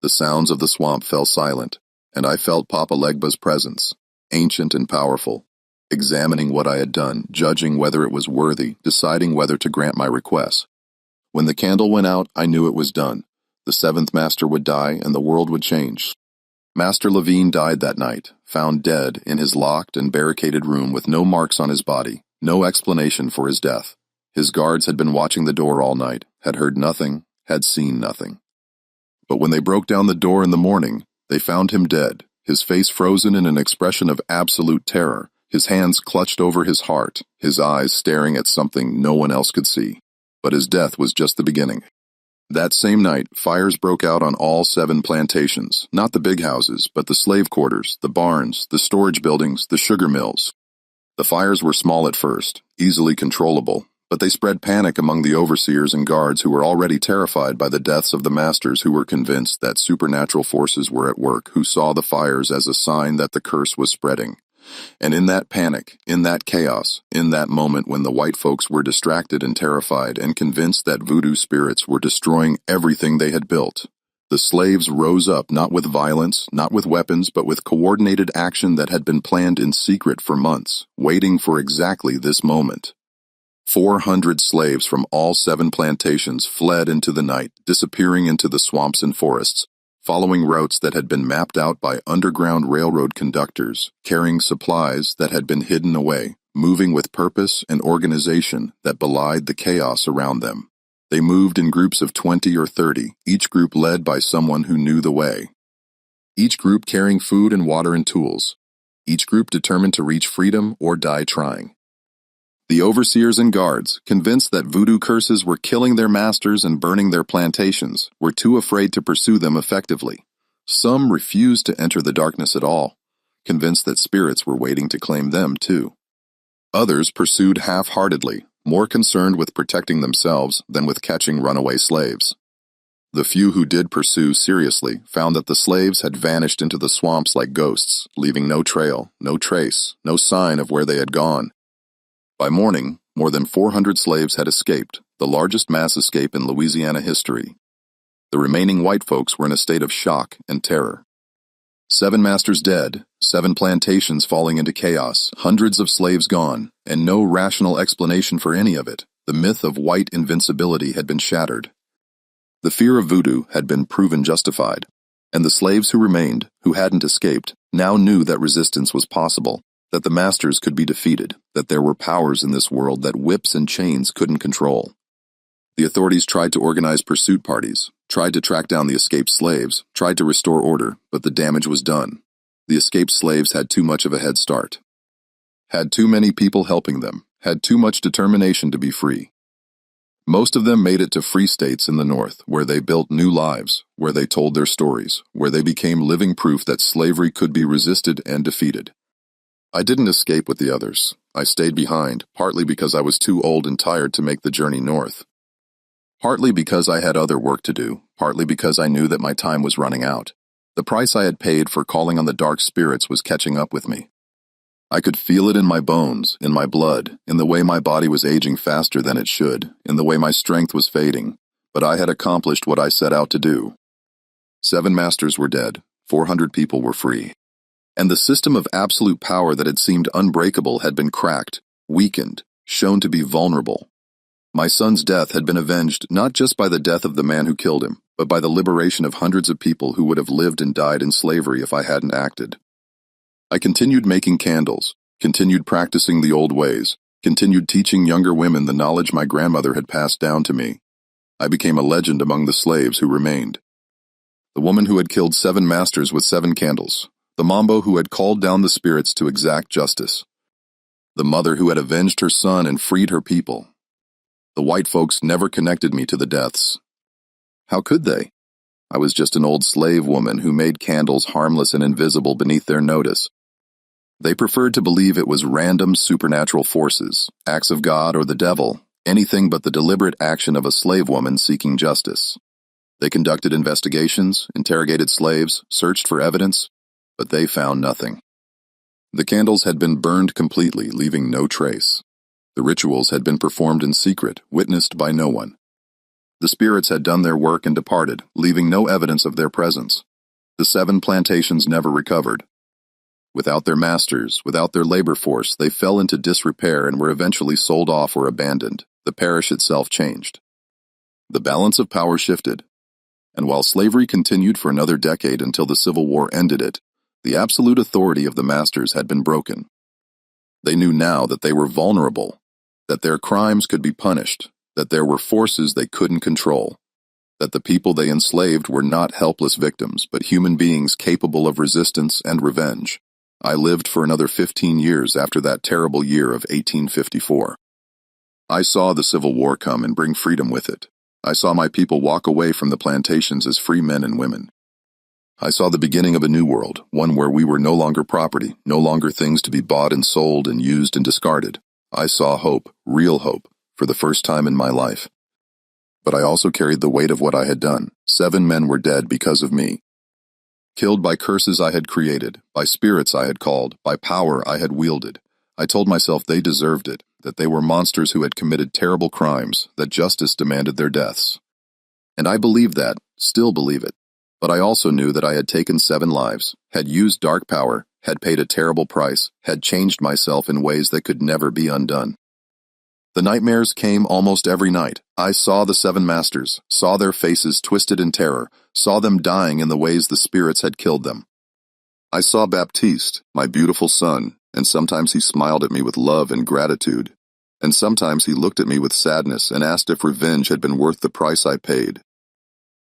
The sounds of the swamp fell silent, and I felt Papa Legba's presence, ancient and powerful, examining what I had done, judging whether it was worthy, deciding whether to grant my request. When the candle went out, I knew it was done. The seventh master would die, and the world would change. Master Levine died that night, found dead in his locked and barricaded room with no marks on his body, no explanation for his death. His guards had been watching the door all night, had heard nothing, had seen nothing. But when they broke down the door in the morning, they found him dead, his face frozen in an expression of absolute terror, his hands clutched over his heart, his eyes staring at something no one else could see. But his death was just the beginning. That same night, fires broke out on all 7 plantations, not the big houses, but the slave quarters, the barns, the storage buildings, the sugar mills. The fires were small at first, easily controllable, but they spread panic among the overseers and guards who were already terrified by the deaths of the masters who were convinced that supernatural forces were at work, who saw the fires as a sign that the curse was spreading. And in that panic, in that chaos, in that moment when the white folks were distracted and terrified and convinced that voodoo spirits were destroying everything they had built, the slaves rose up not with violence, not with weapons, but with coordinated action that had been planned in secret for months, waiting for exactly this moment. 400 slaves from all 7 plantations fled into the night, disappearing into the swamps and forests, following routes that had been mapped out by underground railroad conductors, carrying supplies that had been hidden away, moving with purpose and organization that belied the chaos around them. They moved in groups of 20 or 30, each group led by someone who knew the way. Each group carrying food and water and tools. Each group determined to reach freedom or die trying. The overseers and guards, convinced that voodoo curses were killing their masters and burning their plantations, were too afraid to pursue them effectively. Some refused to enter the darkness at all, convinced that spirits were waiting to claim them too. Others pursued half-heartedly, more concerned with protecting themselves than with catching runaway slaves. The few who did pursue seriously found that the slaves had vanished into the swamps like ghosts, leaving no trail, no trace, no sign of where they had gone. By morning, more than 400 slaves had escaped, the largest mass escape in Louisiana history. The remaining white folks were in a state of shock and terror. 7 masters dead, 7 plantations falling into chaos, hundreds of slaves gone, and no rational explanation for any of it. The myth of white invincibility had been shattered. The fear of voodoo had been proven justified, and the slaves who remained, who hadn't escaped, now knew that resistance was possible, that the masters could be defeated, that there were powers in this world that whips and chains couldn't control. The authorities tried to organize pursuit parties, tried to track down the escaped slaves, tried to restore order, but the damage was done. The escaped slaves had too much of a head start. Had too many people helping them, had too much determination to be free. Most of them made it to free states in the North, where they built new lives, where they told their stories, where they became living proof that slavery could be resisted and defeated. I didn't escape with the others. I stayed behind, partly because I was too old and tired to make the journey north. Partly because I had other work to do, partly because I knew that my time was running out. The price I had paid for calling on the dark spirits was catching up with me. I could feel it in my bones, in my blood, in the way my body was aging faster than it should, in the way my strength was fading, but I had accomplished what I set out to do. 7 masters were dead, 400 people were free. And the system of absolute power that had seemed unbreakable had been cracked, weakened, shown to be vulnerable. My son's death had been avenged not just by the death of the man who killed him, but by the liberation of hundreds of people who would have lived and died in slavery if I hadn't acted. I continued making candles, continued practicing the old ways, continued teaching younger women the knowledge my grandmother had passed down to me. I became a legend among the slaves who remained. The woman who had killed 7 masters with 7 candles. The mambo who had called down the spirits to exact justice. The mother who had avenged her son and freed her people. The white folks never connected me to the deaths. How could they? I was just an old slave woman who made candles harmless and invisible beneath their notice. They preferred to believe it was random supernatural forces, acts of God or the devil, anything but the deliberate action of a slave woman seeking justice. They conducted investigations, interrogated slaves, searched for evidence, but they found nothing. The candles had been burned completely, leaving no trace. The rituals had been performed in secret, witnessed by no one. The spirits had done their work and departed, leaving no evidence of their presence. The 7 plantations never recovered. Without their masters, without their labor force, they fell into disrepair and were eventually sold off or abandoned. The parish itself changed. The balance of power shifted. And while slavery continued for another decade until the Civil War ended it, the absolute authority of the masters had been broken. They knew now that they were vulnerable, that their crimes could be punished, that there were forces they couldn't control, that the people they enslaved were not helpless victims, but human beings capable of resistance and revenge. I lived for another 15 years after that terrible year of 1854. I saw the Civil War come and bring freedom with it. I saw my people walk away from the plantations as free men and women. I saw the beginning of a new world, one where we were no longer property, no longer things to be bought and sold and used and discarded. I saw hope, real hope, for the first time in my life. But I also carried the weight of what I had done. 7 men were dead because of me. Killed by curses I had created, by spirits I had called, by power I had wielded. I told myself they deserved it, that they were monsters who had committed terrible crimes, that justice demanded their deaths. And I believed that, still believe it. But I also knew that I had taken 7 lives, had used dark power, had paid a terrible price, had changed myself in ways that could never be undone. The nightmares came almost every night. I saw the 7 masters, saw their faces twisted in terror, saw them dying in the ways the spirits had killed them. I saw Baptiste, my beautiful son, and sometimes he smiled at me with love and gratitude, and sometimes he looked at me with sadness and asked if revenge had been worth the price I paid.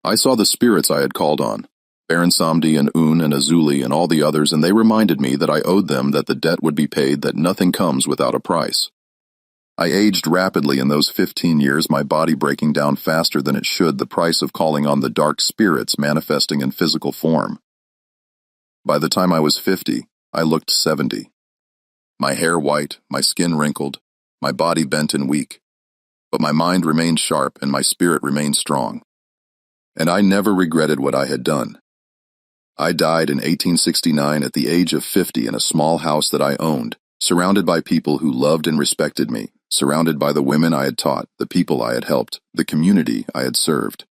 I saw the spirits I had called on, Baron Samdi and Un and Azuli and all the others, and they reminded me that I owed them, that the debt would be paid, that nothing comes without a price. I aged rapidly in those 15 years, my body breaking down faster than it should, the price of calling on the dark spirits manifesting in physical form. By the time I was 50, I looked 70. My hair white, my skin wrinkled, my body bent and weak. But my mind remained sharp and my spirit remained strong. And I never regretted what I had done. I died in 1869 at the age of 50 in a small house that I owned, surrounded by people who loved and respected me, surrounded by the women I had taught, the people I had helped, the community I had served.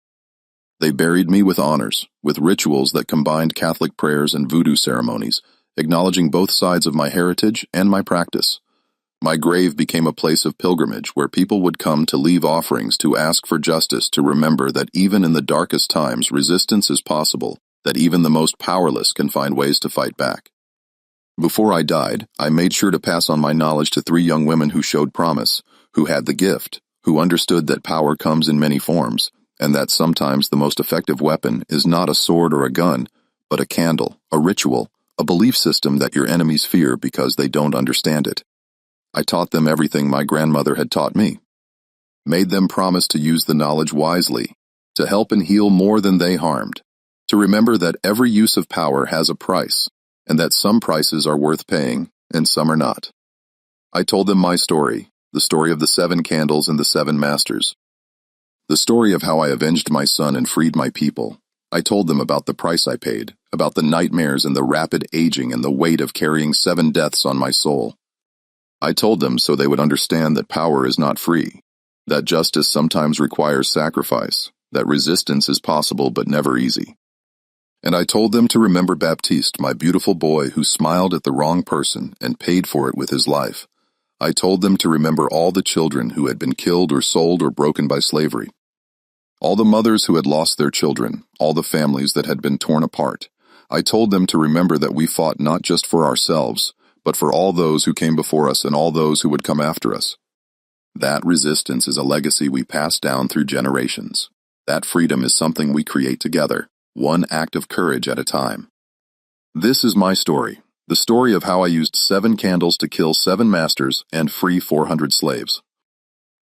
They buried me with honors, with rituals that combined Catholic prayers and voodoo ceremonies, acknowledging both sides of my heritage and my practice. My grave became a place of pilgrimage where people would come to leave offerings, to ask for justice, to remember that even in the darkest times, resistance is possible, that even the most powerless can find ways to fight back. Before I died, I made sure to pass on my knowledge to 3 young women who showed promise, who had the gift, who understood that power comes in many forms, and that sometimes the most effective weapon is not a sword or a gun, but a candle, a ritual, a belief system that your enemies fear because they don't understand it. I taught them everything my grandmother had taught me, made them promise to use the knowledge wisely, to help and heal more than they harmed, to remember that every use of power has a price, and that some prices are worth paying and some are not. I told them my story, the story of the 7 candles and the 7 masters, the story of how I avenged my son and freed my people. I told them about the price I paid, about the nightmares and the rapid aging and the weight of carrying 7 deaths on my soul. I told them so they would understand that power is not free, that justice sometimes requires sacrifice, that resistance is possible but never easy. And I told them to remember Baptiste, my beautiful boy who smiled at the wrong person and paid for it with his life. I told them to remember all the children who had been killed or sold or broken by slavery, all the mothers who had lost their children, all the families that had been torn apart. I told them to remember that we fought not just for ourselves, but for all those who came before us and all those who would come after us. That resistance is a legacy we pass down through generations. That freedom is something we create together, one act of courage at a time. This is my story, the story of how I used 7 candles to kill 7 masters and free 400 slaves.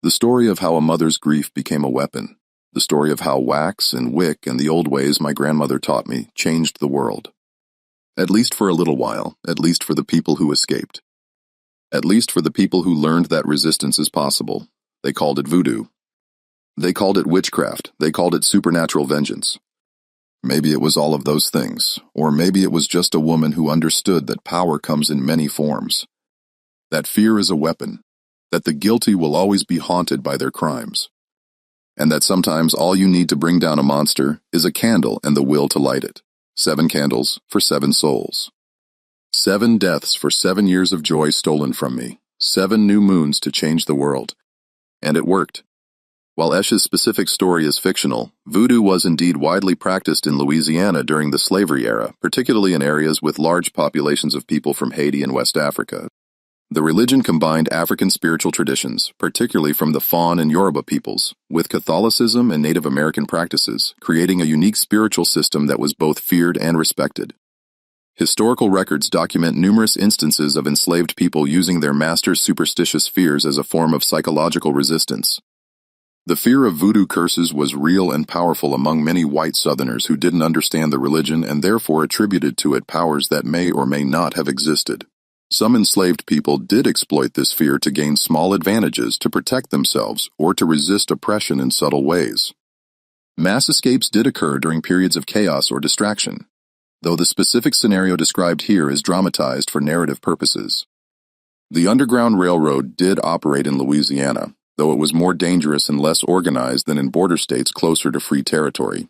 The story of how a mother's grief became a weapon. The story of how wax and wick and the old ways my grandmother taught me changed the world. At least for a little while, at least for the people who escaped. At least for the people who learned that resistance is possible. They called it voodoo. They called it witchcraft. They called it supernatural vengeance. Maybe it was all of those things, or maybe it was just a woman who understood that power comes in many forms. That fear is a weapon, that the guilty will always be haunted by their crimes, and that sometimes all you need to bring down a monster is a candle and the will to light it. 7 candles for 7 souls. 7 deaths for 7 years of joy stolen from me. 7 new moons to change the world. And it worked. While Esch's specific story is fictional, voodoo was indeed widely practiced in Louisiana during the slavery era, particularly in areas with large populations of people from Haiti and West Africa. The religion combined African spiritual traditions, particularly from the Fawn and Yoruba peoples, with Catholicism and Native American practices, creating a unique spiritual system that was both feared and respected. Historical records document numerous instances of enslaved people using their masters' superstitious fears as a form of psychological resistance. The fear of voodoo curses was real and powerful among many white Southerners who didn't understand the religion and therefore attributed to it powers that may or may not have existed. Some enslaved people did exploit this fear to gain small advantages to protect themselves or to resist oppression in subtle ways. Mass escapes did occur during periods of chaos or distraction, though the specific scenario described here is dramatized for narrative purposes. The Underground Railroad did operate in Louisiana, though it was more dangerous and less organized than in border states closer to free territory.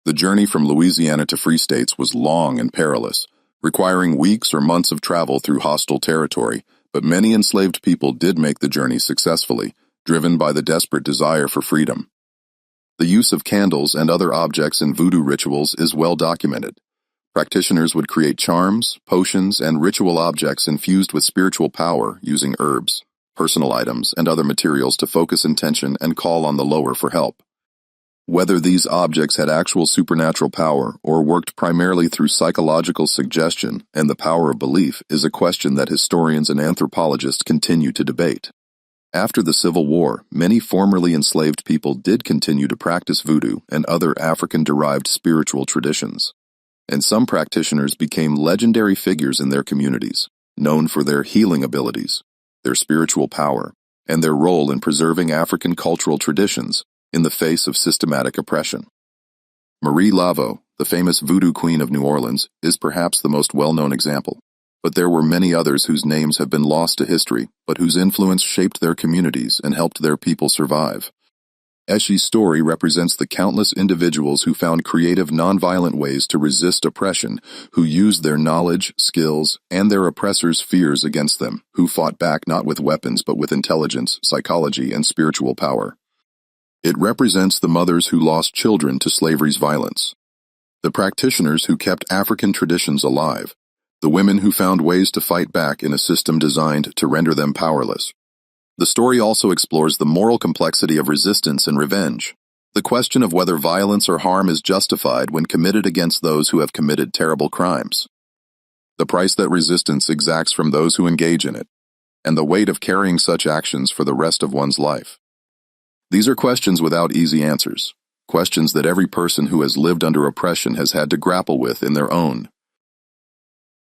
The journey from Louisiana to free states was long and perilous, requiring weeks or months of travel through hostile territory, but many enslaved people did make the journey successfully, driven by the desperate desire for freedom. The use of candles and other objects in voodoo rituals is well documented. Practitioners would create charms, potions, and ritual objects infused with spiritual power using herbs, personal items, and other materials to focus intention and call on the lower for help. Whether these objects had actual supernatural power or worked primarily through psychological suggestion and the power of belief is a question that historians and anthropologists continue to debate. After the Civil War, many formerly enslaved people did continue to practice voodoo and other African-derived spiritual traditions, and some practitioners became legendary figures in their communities, known for their healing abilities, their spiritual power, and their role in preserving African cultural traditions in the face of systematic oppression. Marie Laveau, the famous voodoo queen of New Orleans, is perhaps the most well-known example, but there were many others whose names have been lost to history, but whose influence shaped their communities and helped their people survive. Esch's story represents the countless individuals who found creative, nonviolent ways to resist oppression, who used their knowledge, skills, and their oppressors' fears against them, who fought back not with weapons but with intelligence, psychology, and spiritual power. It represents the mothers who lost children to slavery's violence, the practitioners who kept African traditions alive, the women who found ways to fight back in a system designed to render them powerless. The story also explores the moral complexity of resistance and revenge, the question of whether violence or harm is justified when committed against those who have committed terrible crimes, the price that resistance exacts from those who engage in it, and the weight of carrying such actions for the rest of one's life. These are questions without easy answers, questions that every person who has lived under oppression has had to grapple with in their own,